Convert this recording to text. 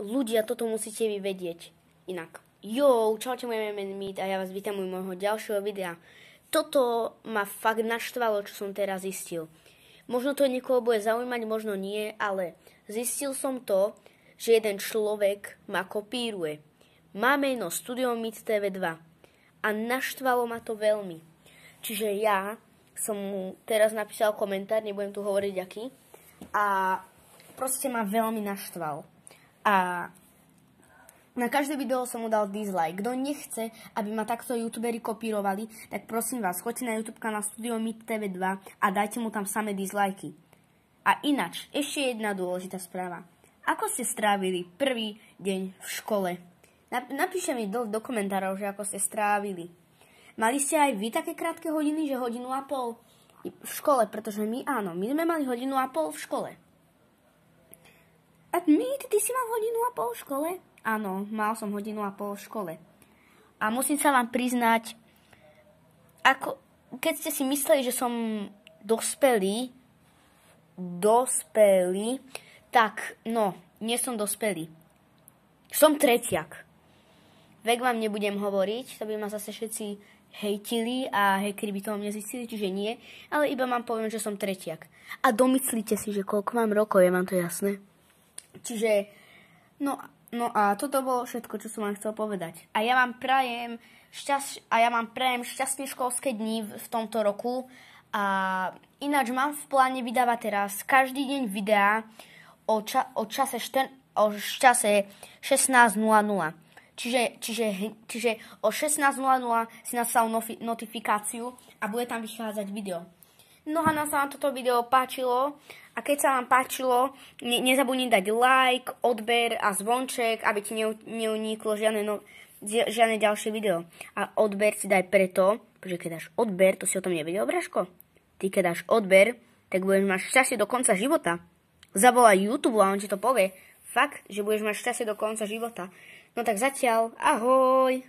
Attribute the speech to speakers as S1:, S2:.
S1: ľudia, toto musíte vy vedieť. Inak. Jo, čaute, moje meno Meet a ja vás vítam u môjho ďalšieho videa. Toto ma fakt naštvalo, čo som teraz zistil. Možno to niekoho bude zaujímať, možno nie, ale zistil som to, že jeden človek ma kopíruje. Má meno Studio Meet TV2 a naštvalo ma to veľmi. Čiže ja som mu teraz napísal komentár, nebudem tu hovoriť aký, a proste ma veľmi naštval. A na každé video som mu dal dislike. Kto nechce, aby ma takto youtuberi kopírovali, tak prosím vás, choďte na YouTube kanál Studio Meet TV2 a dajte mu tam samé dislikey. A ináč, ešte jedna dôležitá správa. Ako ste strávili prvý deň v škole? Napíšte mi do komentárov, že ako ste strávili. Mali ste aj vy také krátke hodiny, že 1,5 hodiny v škole? Pretože my áno, my sme mali 1,5 hodiny v škole. A ty si mal 1,5 hodiny v škole? Áno, mal som 1,5 hodiny v škole. A musím sa vám priznať, keď ste si mysleli, že som dospelý, tak no, nie som dospelý. Som tretiak. Vek vám nebudem hovoriť, to by ma zase všetci hejtili a hejkeri by to mne zistili, čiže nie, ale iba vám poviem, že som tretiak. A domyslíte si, že koľko mám rokov, je vám to jasné? Čiže, no a toto bolo všetko, čo som vám chcel povedať. A ja vám prajem šťastné školské dni v tomto roku. A ináč mám v pláne vydávať teraz každý deň videá o čase 16:00. Čiže o 16:00 si nastav notifikáciu a bude tam vychádzať video. No a sa vám toto video páčilo a keď sa vám páčilo, nezabudni dať like, odber a zvonček, aby ti neuniklo žiadne ďalšie video. A odber si daj preto, pretože keď dáš odber, to si o tom nevedel, Braško? Ty keď dáš odber, tak budeš mať šťastie do konca života. Zavolaj YouTube a on ti to povie. Fakt, že budeš mať šťastie do konca života. No tak zatiaľ, ahoj!